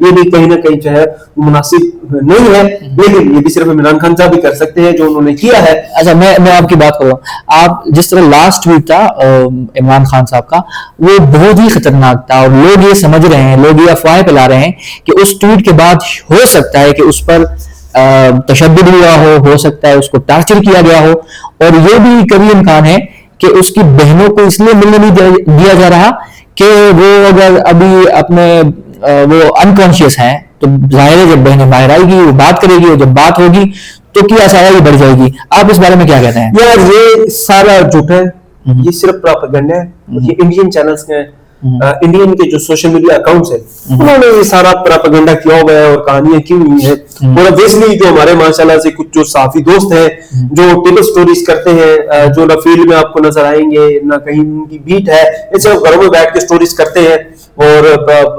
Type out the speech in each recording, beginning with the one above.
یہ بھی کہیں نہ کہیں جو ہے مناسب نہیں ہے، لیکن یہ بھی صرف عمران خان صاحب بھی کر سکتے ہیں جو انہوں نے کیا ہے. اچھا میں آپ کی بات کر رہا ہوں. آپ جس طرح لاسٹ ٹویٹ تھا عمران خان صاحب کا وہ بہت ہی خطرناک تھا، اور لوگ یہ سمجھ رہے ہیں، لوگ یہ افواہیں پھیلا رہے ہیں کہ اس ٹویٹ کے بعد ہو سکتا ہے کہ اس پر تشدد ہوا ہو سکتا ہے اس کو ٹارچر کیا گیا ہو، اور یہ بھی کبھی امکان ہے کہ اس کی بہنوں کو اس لیے ملنے نہیں دیا جا رہا کہ وہ اگر ابھی اپنے وہ انکانشیس ہیں، تو ظاہر ہے جب بہنیں باہر آئے گی وہ بات کرے گی، اور جب بات ہوگی تو کیا سایہ بڑھ جائے گی. آپ اس بارے میں کیا کہتے ہیں؟ یار یہ سارا جھوٹ ہے، یہ صرف پراپیگنڈا ہے. یہ انڈین چینلز ہیں، انڈین کے جو سوشل میڈیا اکاؤنٹس ہیں انہوں نے یہ سارا پراپیگنڈا کیا ہوا ہے اور کہانیاں کی ہوئی ہیں. اور بیسکلی جو ہمارے ماشاءاللہ سے کچھ جو صحافی دوست ہیں جو ٹیلی سٹوریز کرتے ہیں، جو نہ فیلڈ میں آپ کو نظر آئیں گے نہ کہیں ان کی بیٹ ہے، یہ صرف گھروں میں بیٹھ کے سٹوریز کرتے ہیں. اور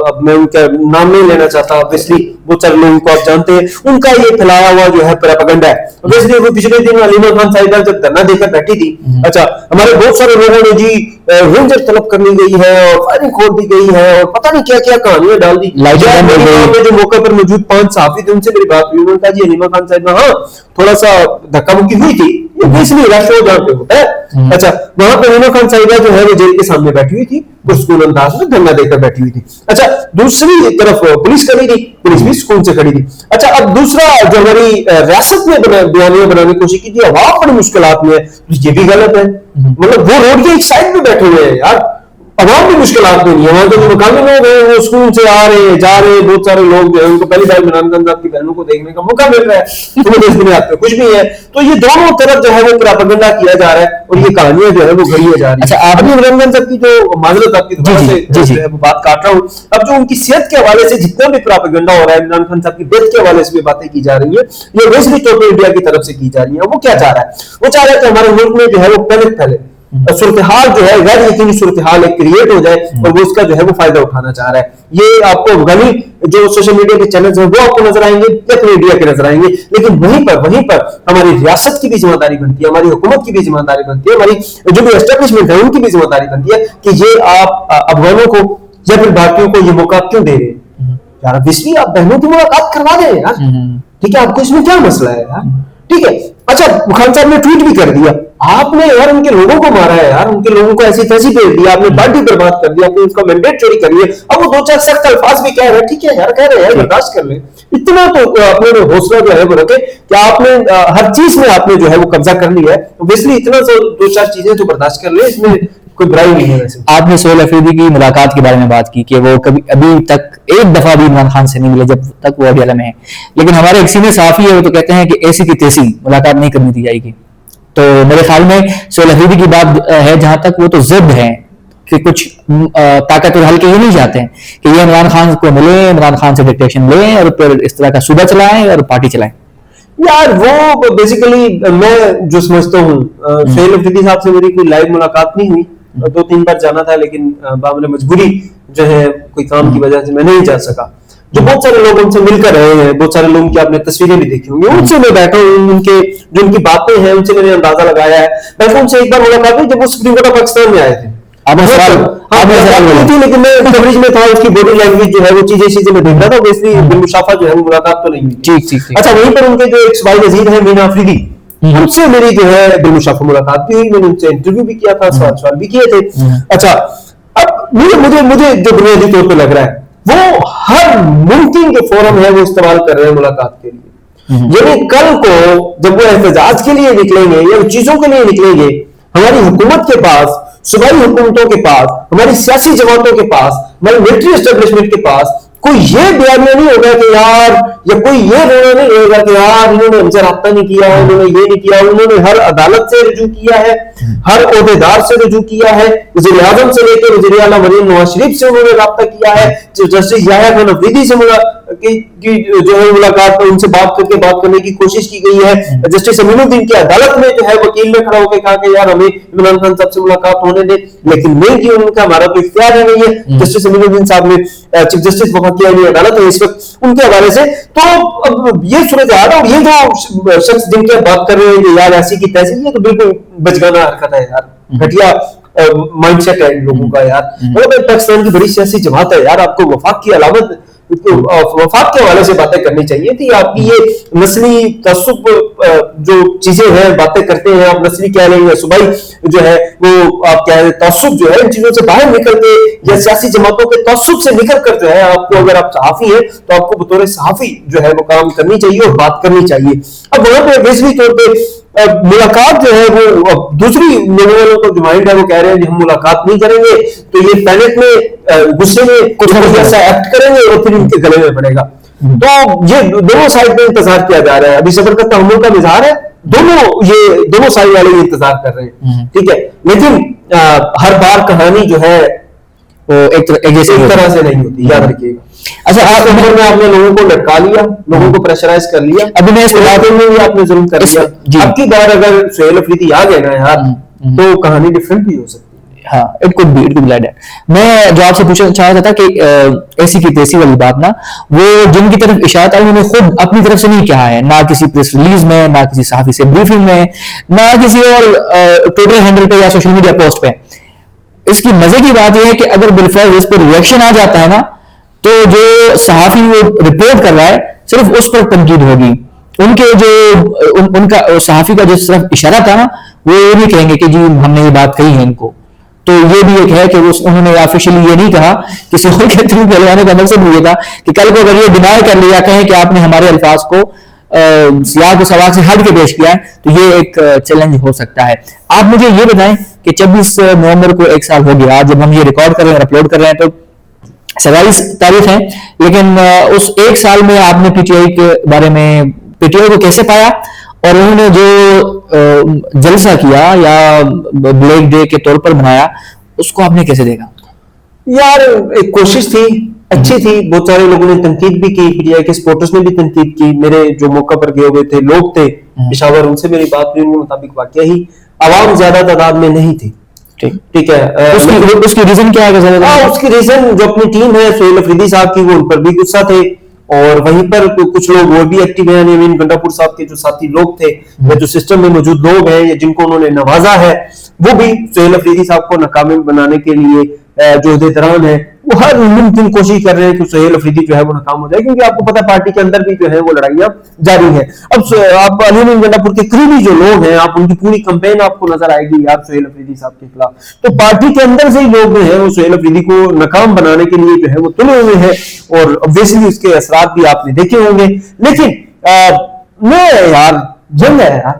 اب میں ان کا نام نہیں لینا چاہتا، obviously بہت سارے لوگوں کو آپ جانتے ہیں، ان کا یہ پھیلایا ہوا جو ہے پراپیگنڈا ہے. obviously وہ پچھلے دن علیمہ خان صاحبہ جب دھرنا دے کر بیٹھی تھی، اچھا ہمارے بہت سارے لوگوں نے جی رینجر طلب کرنی گئی ہے اور فائرنگ کھول دی گئی ہے اور پتہ نہیں کیا کیا کہانیاں ڈال دی. جو موقع پر موجود 5 صحافی تھے ان سے میری بات ہوئی، انہوں نے کہا جی علیمہ خان صاحبہ ہاں تھوڑا سا دھکا مکی ہوئی تھی، اس لیے رش ہو جہاں پہ ہوتا ہے. اچھا وہاں پہ علیمہ خان صاحبہ جو ہے وہ جیل کے سامنے بیٹھی ہوئی تھی، پرسکون انداز میں دھرنا دے کر بیٹھی ہوئی تھی. اچھا دوسری طرف پولیس کھڑی تھی، پولیس بھی سکون سے کھڑی تھی. اچھا اب دوسرا جو ہماری ریاست نے بیانیاں بنانے کی کوشش کی تھی عوام بڑی مشکلات میں ہے، یہ بھی غلط ہے. مطلب وہ روڈ کے ایک سائڈ پہ بیٹھے ہوئے ہیں یار، عوام بھی مشکلات میں نہیں ہے. وہاں جو مقامی لوگ ہیں وہ اسکول سے آ رہے ہیں جا رہے ہیں، بہت سارے لوگ جو ہیں ان کو پہلی بار عمران خان صاحب کی بہنوں کو دیکھنے کا موقع مل رہا ہے، تمہیں دیش بنیاد پہ کچھ بھی ہے. تو یہ دونوں طرف جو ہے وہ پراپیگنڈا کیا جا رہا ہے اور یہ کہانیاں جو ہے وہ گھڑی جا رہی ہیں. اچھا آپ ابھی عمران خان صاحب کی جو معذرت آپ کی دوبارہ سے بات کاٹ رہا ہوں، اب جو ان کی صحت کے حوالے سے جتنا بھی پراپیگنڈا ہو رہا ہے، عمران خان صاحب کی ڈیتھ کے حوالے سے بھی باتیں کی جا رہی ہیں، یہ ویسٹلی طور پہ انڈیا کی طرف سے کی جا رہی ہیں. وہ کیا چاہ رہا ہے؟ وہ چاہ رہا ہے کہ ہمارے ملک میں جو ہے وہ پینک پھیلے، صورتحال جو ہے غیر یقینی صورتحال ایک کریٹ ہو جائے اور وہ اس کا جو ہے وہ فائدہ اٹھانا چاہ رہا ہے. یہ آپ کو غنی جو سوشل میڈیا کے چینلز ہیں وہ آپ کو نظر آئیں گے یا اپنے انڈیا کے نظر آئیں گے، لیکن وہیں پر ہماری ریاست کی بھی ذمہ داری بنتی ہے، ہماری حکومت کی بھی ذمہ داری بنتی ہے، ہماری جو بھی اسٹیبلشمنٹ ہے ان کی بھی ذمہ داری بنتی ہے کہ یہ آپ افغانوں کو یا پھر بھارتیوں کو یہ موقع کیوں دے رہے ہیں یار. obviously آپ بہنوں کی ملاقات کروا دیں یار، ٹھیک ہے، آپ کو اس میں کیا مسئلہ ہے یار، ٹھیک ہے. اچھا خان صاحب نے ٹویٹ بھی کر دیا، آپ نے یار ان کے لوگوں کو مارا ہے یار، ان کے لوگوں کو ایسی تیسی بھیج دیا، آپ نے پارٹی برباد کر دیا، آپ نے اس کا مینڈیٹ چوری کر لیا. اب وہ 2-4 سخت الفاظ بھی کہہ رہے ہیں، ٹھیک ہے یار کہہ رہے ہیں برداشت کر لیں. اتنا تو اپنے حوصلہ جو ہے وہ رکھے کہ آپ نے ہر چیز میں آپ نے جو ہے وہ قبضہ کر لیا ہے، اوبیسلی اتنا 2-4 چیزیں تو برداشت کر لیں، اس میں کوئی برائی نہیں ہے. ویسے آپ نے سہیل افریدی کی ملاقات کے بارے میں بات کی کہ وہ کبھی ابھی تک ایک دفعہ بھی عمران خان سے نہیں ملے جب تک وہ ابھی میں ہیں، لیکن ہمارے ایک سینئر صحافی ہے وہ تو کہتے ہیں کہ ایسی کی تیسی ملاقات نہیں کرنی دی جائے گی. تو میرے خیال میں سہیل افریدی کی بات ہے جہاں تک وہ تو ضد ہے کہ کچھ طاقتور حلقے یہ نہیں چاہتے ہیں کہ یہ عمران خان کو ملیں، عمران خان سے ڈکٹیشن لیں اور پھر اس طرح کا صوبہ چلائیں اور پارٹی چلائیں. یار وہ بیسیکلی میں جو سمجھتا ہوں، سہیل افریدی صاحب سے میری کوئی لائیو ملاقات نہیں ہوئی، 2-3 بار جانا تھا لیکن بامر مجبوری جو ہے کوئی کام کی وجہ سے میں نہیں جا سکا. جو بہت سارے لوگ ان سے مل کر رہے ہیں، بہت سارے لوگوں کی آپ نے تصویریں بھی دیکھی ہوں گی، ان سے میں بیٹھا ہوں، ان کے جو ان کی باتیں ہیں ان سے میں نے اندازہ لگایا ہے. میں ان سے ایک بار ملاقات ہوئی جب وہ سپریم کورٹ آف پاکستان میں آئے تھے، لیکن میں کوریج میں تھا، اس کی باڈی لینگویج جو ہے وہ چیزیں میں دیکھ رہا تھا، بیسکلی بالمشافہ جو ہے وہ ملاقات تو نہیں ہوئی. اچھا وہیں پر ان کے جو ایک صوبائی وزیر ہیں مینا افریدی، ان سے میری جو ہے بالمشافہ ملاقات بھی ہوئی، میں نے ان سے انٹرویو بھی کیا تھا، سوال بھی کیے تھے. اچھا اب مجھے جو بنیادی طور پہ لگ رہا ہے وہ ہر ممکن جو فورم ہے وہ استعمال کر رہے ہیں ملاقات کے لیے. یعنی کل کو جب وہ احتجاج کے لیے نکلیں گے یا چیزوں کے لیے نکلیں گے، ہماری حکومت کے پاس، صوبائی حکومتوں کے پاس، ہماری سیاسی جماعتوں کے پاس، ہماری ملٹری اسٹیبلشمنٹ کے پاس کوئی یہ بیانیہ نہیں ہوگا کہ یار، یا کوئی یہ رونا نہیں رہے گا کہ یار انہوں نے ہم سے رابطہ نہیں کیا، انہوں نے یہ نہیں کیا. انہوں نے ہر عدالت سے رجوع کیا ہے، ہر عہدیدار سے رجوع کیا ہے، وزیر اعظم سے لے کے وزیر اعلیٰ مریم نواز شریف سے انہوں نے رابطہ کیا ہے، جسٹس یحییٰ خان افریدی سے جو ہے ملاقات ان سے بات کرنے کی کوشش کی گئی ہے. جسٹس امین الدین کی عدالت میں جو ہے وکیل نے کھڑا ہو کے کہا کہ یار ہمیں عمران خان صاحب سے ملاقات ہونے دے، لیکن نہیں کی، ان کا ہمارا کوئی اختیار ہی نہیں ہے. جسٹس امین الدین صاحب نے چیف جسٹس وفاقیہ عدالت ہے اس وقت، ان کے حوالے سے. تو اب یہ صورتحال ہے، اور یہ جو شخص جن کی بات کر رہے ہیں کہ یار ایسی کی تیسی، یہ تو بالکل بچگانہ حرکت ہے یار، گھٹیا مائنڈ سیٹ ہے ان لوگوں کا یار. مطلب پاکستان کی بڑی سیاسی جماعت ہے یار، آپ کو وفاق کی علامت وفاق کے حوالے سے باتیں کرنی چاہیے تھی. آپ کی یہ نسلی تعصب جو چیزیں ہیں باتیں کرتے ہیں آپ نسلی کہہ رہے ہیں صوبائی جو ہے وہ آپ کہہ رہے ہیں تعصب جو ہے ان چیزوں سے باہر نکل کے یا سیاسی جماعتوں کے تعصب سے نکل کر جو ہے آپ کو اگر آپ صحافی ہیں تو آپ کو بطور صحافی جو ہے وہ کام کرنی چاہیے اور بات کرنی چاہیے. اب وہاں پہ بیسری طور پہ ملاقات جو ہے وہ دوسری لوگوں والوں کو جو مائنڈ ہے وہ کہہ رہے ہیں کہ ہم ملاقات نہیں کریں گے تو یہ پینٹ میں غصے میں کچھ ایسا ایکٹ کریں گے اور پھر ان کے گلے میں پڑے گا. تو یہ دونوں سائڈ پہ انتظار کیا جا رہا ہے. ابھی صبر کا تحمل کا مظہار ہے, دونوں سائڈ والے یہ انتظار کر رہے ہیں, ٹھیک ہے. لیکن ہر بار کہانی جو ہے ایک طرح سے نہیں ہوتی, یاد رکھیے گا. اچھا آپ عمر میں آپ نے لوگوں کو لٹکا لیا, لوگوں کو پریشرائز کر لیا, ابھی میں اس علاقے میں بھی آپ نے ظلم کر لیا. اب کی بار اگر سہیل افریدی آ گئے نا یار تو کہانی ڈفرینٹ بھی ہو سکتی ہے. ہاں it could be like that. میں جو آپ سے پوچھنا چاہ رہا تھا کہ ایسی کی تیسی والی بات نا, وہ جن کی طرف اشارت ہے انہوں نے خود اپنی طرف سے نہیں کہا ہے, نہ کسی پریس ریلیز میں, نہ کسی صحافی سے بریفنگ میں, نہ کسی اور ٹویٹر ہینڈل پہ یا سوشل میڈیا پوسٹ پہ. اس کی مزے کی بات یہ ہے کہ اگر بالفعل اس پہ ریئیکشن آ جاتا ہے نا تو جو صحافی وہ رپورٹ کر رہا ہے صرف اس پر تنقید ہوگی. ان کے جو ان کا صحافی کا جو صرف اشارہ تھا نا وہ یہ نہیں کہیں گے کہ جی ہم نے یہ بات کہی ہے ان کو. تو یہ بھی ایک ہے کہ انہوں نے آفیشلی یہ نہیں کہا, کسی اور کے تھرو پہلوانے کا مقصد بھی یہ تھا کہ کل کو اگر یہ ڈینائی کر لیا کہیں کہ آپ نے ہمارے الفاظ کو سیاق و سواق سے ہٹ کے پیش کیا ہے تو یہ ایک چیلنج ہو سکتا ہے. آپ مجھے یہ بتائیں کہ 26 نومبر کو ایک سال ہو گیا جب ہم یہ ریکارڈ کر رہے ہیں اور اپلوڈ کر رہے ہیں, تو 27 تاریخ ہے, لیکن اس ایک سال میں آپ نے پی ٹی آئی کے بارے میں پی ٹی آئی کو کیسے پایا, اور انہوں نے جو جلسہ کیا یا بلیک ڈے کے طور پر منایا اس کو آپ نے کیسے دیکھا؟ یار ایک کوشش تھی, اچھی تھی. بہت سارے لوگوں نے تنقید بھی کی, پی ٹی آئی کے سپورٹرز نے بھی تنقید کی. میرے جو موقع پر گئے ہوئے تھے لوگ تھے پشاور, ان سے میری بات ہوئی, ان کے مطابق واقعہ ہی عوام زیادہ تعداد میں نہیں تھی. ٹھیک ہے. اس کی ریزن کیا ہے؟ اس کی ریزن جو اپنی ٹیم ہے سہیل افریدی صاحب کی, وہ ان پر بھی غصہ تھے, اور وہیں پر کچھ لوگ اور بھی ایکٹیو ہیں. امین گنڈاپور صاحب کے جو ساتھی لوگ تھے یا جو سسٹم میں موجود لوگ ہیں یا جن کو انہوں نے نوازا ہے, وہ بھی سہیل افریدی صاحب کو ناکام بنانے کے لیے جو عہدیداران ہیں وہ ہر ممکن کوشش کر رہے ہیں کہ سہیل افریدی جو ہے وہ ناکام ہو جائے, کیونکہ آپ کو پتہ پارٹی کے اندر بھی جو ہے وہ لڑائیاں جاری ہیں. اب آپ امین گنڈاپور کے قریبی جو لوگ ہیں, آپ ان کی پوری کمپین آپ کو نظر آئے گی یار سہیل افریدی صاحب کے خلاف. تو پارٹی کے اندر سے ہی لوگ جو ہیں وہ سہیل افریدی کو ناکام بنانے کے لیے جو ہے وہ تلے ہوئے ہیں, اور obviously اس کے اثرات بھی آپ نے دیکھے ہوں گے. لیکن میں یار جنگ ہے یار,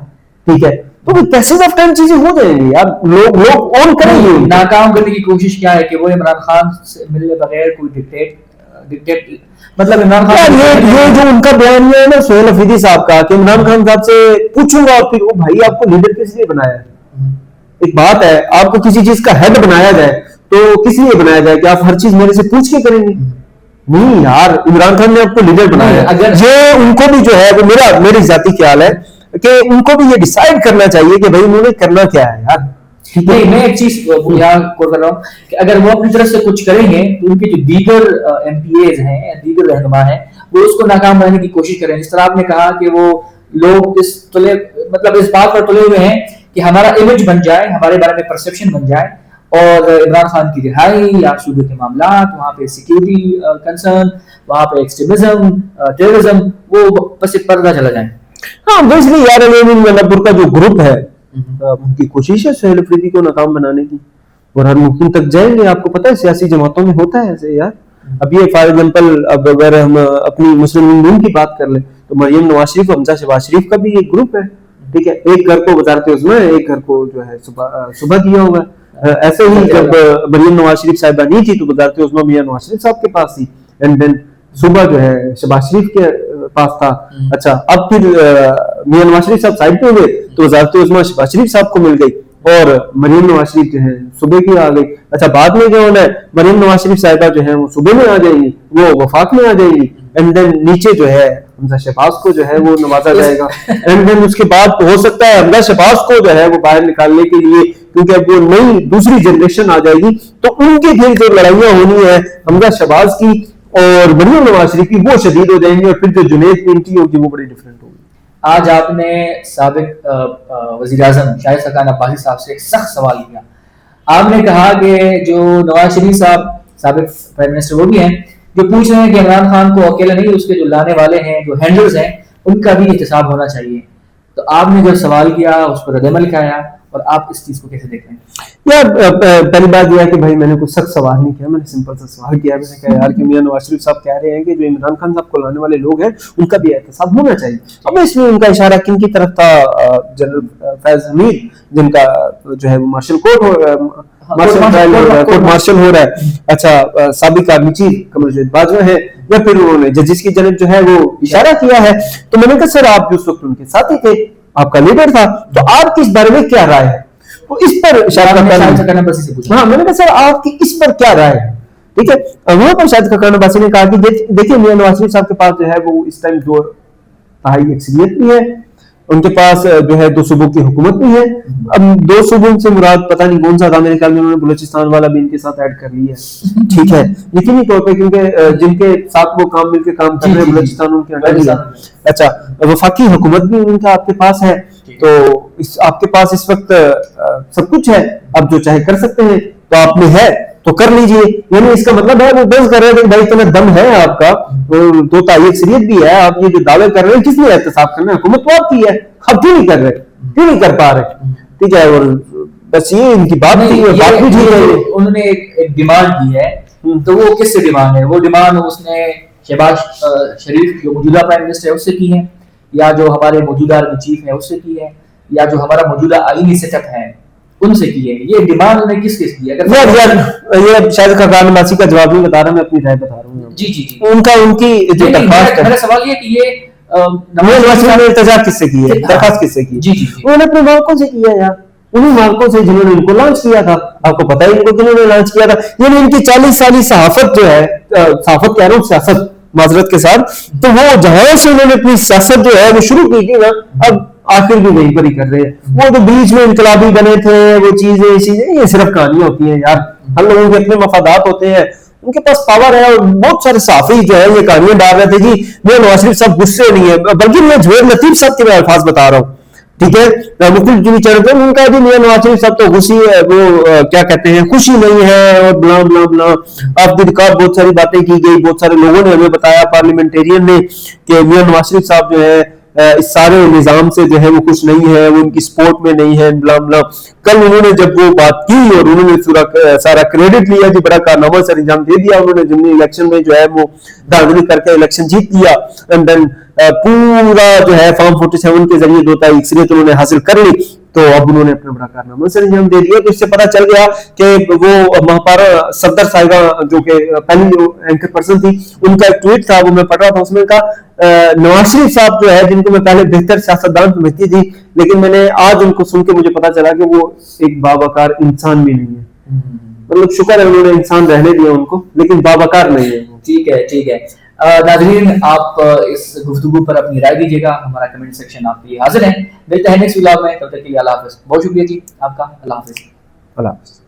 ٹھیک ہے, تو پیسز آف ٹائم چیزیں ہو جائیں گی یار, لوگ اون کریں گے. ناکام کرنے کی کوشش کیا ہے کہ وہ عمران خان سے ملنے بغیر کوئی ڈکٹیٹ مطلب عمران خان یہ جو ان کا بیان ہے نا سہیل افریدی صاحب کا کہ عمران خان صاحب سے پوچھوں گا اور پھر وہ بھائی آپ کو لیڈر کس لیے بنایا ہے. ایک بات ہے, آپ کو کسی چیز کا ہیڈ بنایا جائے تو کس لیے بنایا جائے کہ آپ ہر چیز میرے سے پوچھ کے کریں گے؟ نہیں یار, عمران خان نے آپ کو لیڈر بنایا. اگر یہ ان کو بھی جو ہے وہ میری ذاتی خیال ہے کہ ان کو بھی یہ ڈیسائیڈ کرنا چاہیے کہ بھائی انہوں نے کرنا کیا ہے یار. نہیں, میں ایک چیز یہاں کو کر رہا ہوں کہ اگر وہ اپنی طرف سے کچھ کریں گے تو ان کے جو دیگر ایم پی ایز ہیں, دیگر رہنما ہیں, وہ اس کو ناکام بنانے کی کوشش کریں. جس طرح آپ نے کہا کہ وہ لوگ اس بات پر تلے ہوئے ہیں کہ ہمارا امیج بن جائے, ہمارے بارے میں پرسپشن بن جائے, اور عمران خان کی رہائی یا صوبے کے معاملات, وہاں پہ سیکیورٹی کنسرن, وہاں پہ ایکسٹریمزم, ٹیررزم, وہ بس پردہ چلا جائیں. ہاں بیسکلی یار امین گنڈاپور کا جو گروپ ہے ان کی کوشش ہے سہیل افریدی کو ناکام بنانے کی, اور ہر ممکن تک جائیں گے. آپ کو پتہ ہے سیاسی جماعتوں میں ہوتا ہے ایسے یار. اب یہ فار ایگزامپل اب اگر ہم اپنی مسلم لیگ کی بات کر لیں تو مریم نواز شریف, حمزہ شہباز شریف کا بھی ایک گروپ ہے, ٹھیک ہے. ایک گھر کو وزارت عظمیٰ ہے, ایک گھر کو جو ہے صبح دیا ہوگا. ایسے ہی جب مریم نواز شریف صاحبہ نہیں تھی تو وزارت عظمیٰ میاں نواز شریف صاحب کے پاس تھی, اینڈ دین صبح جو ہے شہباز شریف کے پاس تھا. اچھا اب پھر میاں نواز شریف صاحب سائڈ پہ ہوئے تو وزارت عظمیٰ شہباز شریف صاحب کو مل گئی, اور مریم نواز شریف جو ہے صوبے کی آ گئی. اچھا بعد میں جو ہونا ہے مریم نواز شریف صاحبہ جو ہے وہ صوبے میں آ جائیں گی, وہ وفاق میں آ جائیں گی, اینڈ دین نیچے جو ہے حمزہ شہباز کو جو ہے وہ نوازا جائے گا. اینڈ دین اس کے بعد ہو سکتا ہے حمزہ شہباز کو جو ہے وہ باہر نکالنے کے لیے, کیونکہ اب وہ نئی دوسری جنریشن آ جائے گی, تو ان کے پھر جو لڑائیاں ہونی ہے حمزہ شہباز کی اور مریم نواز شریف کی, وہ شدید ہو جائیں گی, اور پھر جو جنید کی انٹری ہوگی وہ بڑی ڈفرینٹ ہوگی. آج آپ نے سابق وزیر اعظم شاہد سرکان عباسی صاحب سے ایک سخت سوال کیا. آپ نے کہا کہ جو نواز شریف صاحب سابق پرائم منسٹر وہ بھی ہیں, جو پوچھ رہے ہیں کہ عمران خان کو اکیلا نہیں، اس کے جو لانے والے ہیں، جو ہینڈلرز ہیں، ان کا بھی احتساب ہونا چاہیے. تو آپ نے جو سوال کیا اس پر رد عمل کیا آیا، اور آپ اس چیز کو کیسے دیکھ رہے ہیں؟ یار پہلی بات یہ ہے کہ بھائی میں نے کوئی سخت سوال نہیں کیا، میں نے سمپل سا سوال کیا. میں نے کہا یار کہ میاں نواز شریف صاحب کہہ رہے ہیں کہ جو عمران خان صاحب کو لانے والے لوگ ہیں ان کا بھی احتساب ہونا چاہیے. اب اس میں ان کا اشارہ کن کی طرف تھا؟ جنرل فیض حمید جن کا جو ہے وہ مارشل کورٹ مارشل ہو رہا ہے. اچھا سابق آرمی چیف قمر جاوید باجوہ ہے، یا پھر انہوں نے ججز کی جانب جو ہے وہ اشارہ کیا ہے. تو میں نے کہا سر آپ اس وقت ان کے ساتھ ہی تھے، آپ کا لیڈر تھا، تو آپ کی اس بارے میں کیا رائے ہے؟ تو اس پر ہاں میں نے کہا سر آپ کی اس پر کیا رائے ہے؟ ٹھیک ہے. وہاں پر شاہد خاقان عباسی نے کہا کہ دیکھیں میاں نواز شریف صاحب کے پاس جو ہے وہ اس ٹائم دو تہائی اکثریت بھی ہے، ان کے پاس جو ہے 2 صوبوں کی حکومت بھی ہے. اب 2 صوبوں سے مراد پتہ نہیں کون سا تھا، میرے خیال میں انہوں نے بلوچستان والا بھی ان کے ساتھ ایڈ کر لیا ہے. ٹھیک ہے، یقینی طور پہ کیونکہ جن کے ساتھ وہ کام مل کے کام کر رہے ہیں بلوچستان ان کے انڈر ہی ہے. اچھا وفاقی حکومت بھی ان کا آپ کے پاس ہے، تو آپ کے پاس اس وقت سب کچھ ہے، آپ جو چاہے کر سکتے ہیں. تو آپ میں ہے تو کر لیجئے. یعنی اس کا مطلب ہے وہ بحث کر رہے ہیں کہ بھائی اتنا دم ہے آپ کا، 2 تہائی اکثریت بھی ہے، آپ یہ جو دعوے کر رہے ہیں کس نے احتساب کرنا ہے؟ حکومت تو آپ کی ہے، آپ کیوں نہیں کر رہے، کیوں نہیں کر پا رہے؟ ٹھیک ہے. اور بس یہ ان کی بات تھی، بات بھی ٹھیک ہے. انہوں نے ایک ڈیمانڈ کی ہے، تو وہ کس سے ڈیمانڈ ہے؟ وہ ڈیمانڈ اس نے شہباز شریف جو موجودہ پرائم منسٹر ہے اس سے کی ہے، یا جو ہمارے موجودہ آرمی چیف ہے اس سے کی ہے، یا جو ہمارا موجودہ آئینی سیٹ اپ ہے ان سے کی ہے؟ یہ ڈیمانڈ انہیں کس کس کی ہے؟ یہ شاید خاقان عباسی کا جواب نہیں بتا رہا، میں اپنی رائے بتا رہا ہوں. جی جی جی ان کی جو درخواست ہے، میرا سوال یہ ہے کہ یہ نواز شریف نے التجا کس سے کی ہے، درخواست کس سے کی؟ جی جی انہوں نے اپنے مالکوں سے کیا یار، انہیں مالکوں سے جنہوں نے ان کو لانچ کیا تھا. آپ کو پتا ہے ان کو کنہوں نے لانچ کیا تھا. یعنی ان کی 40 سالی صحافت جو ہے، صحافت کہہ رہا ہوں سیاست معذرت کے ساتھ، تو وہ جہاں سے انہوں نے اپنی سیاست جو ہے وہ شروع کی تھی نا، اب آخر بھی وہیں پر ہی کر رہے ہیں. وہ تو بیچ میں انقلابی بنے تھے، وہ چیزیں یہ صرف کہانیاں ہوتی ہیں یار. ہم لوگوں کے اپنے مفادات ہوتے ہیں، ان کے پاس پاور ہے. اور بہت سارے صحافی جو ہے یہ کہانیاں ڈال رہے تھے جی میں نواز شریف صاحب غصے نہیں ہے، بلکہ میں جویر لطیف صاحب کے میں الفاظ بتا رہا ہوں. ٹھیک ہے، مختلف ٹی وی چینل پہ ان کا جی میاں نواز شریف صاحب تو غصے وہ کیا کہتے ہیں خوشی نہیں ہے، اور بلا بلا بلا آپ کی ریکارڈ بہت ساری باتیں کی گئی، بہت سارے لوگوں نے ہمیں بتایا پارلیمنٹیرین نے کہ میاں نواز شریف صاحب جو ہے اس سارے نظام سے جو ہے وہ خوش نہیں ہے، وہ ان کی سپورٹ میں نہیں ہے بلا بلا. کل انہوں نے جب وہ بات کی اور انہوں نے سارا کریڈٹ لیا جی بڑا کارنامہ سر انجام دے دیا، انہوں نے ضمنی الیکشن میں جو ہے وہ دھاندلی کر کے الیکشن جیت لیا، اینڈ دین پورا جو ہے فارم 47 کے ذریعے 2 تہائی اکثریت انہوں نے حاصل کر لی. تو اب انہوں نے اپنا بڑا کارنامہ سر انجام دے دیا. تو اس سے پتہ چل گیا کہ وہ مہاپارا صفدر صاحبہ جو کہ پہلی اینکر پرسن تھی، ان کا ایک ٹویٹ تھا وہ میں پڑھ رہا تھا. اس میں کہا نواز شریف صاحب جو ہے جن کو میں پہلے بہتر سیاستدان سمجھتی تھی، لیکن میں نے آج ان کو سن کے مجھے پتا چلا کہ وہ ایک باوقار انسان بھی نہیں ہے. مطلب شکر ہے انہوں نے انسان رہنے دیا ان کو، لیکن باوقار نہیں ہے. ٹھیک ہے ٹھیک ہے. ناظرین آپ اس گفتگو پر اپنی رائے دیجیے گا، ہمارا کمنٹ سیکشن آپ کے لیے حاضر ہے. ملتے ہیں نیکسٹ ولاگ میں، تب تک کے لیے اللہ حافظ. بہت شکریہ جی آپ کا. اللہ حافظ. اللہ حافظ.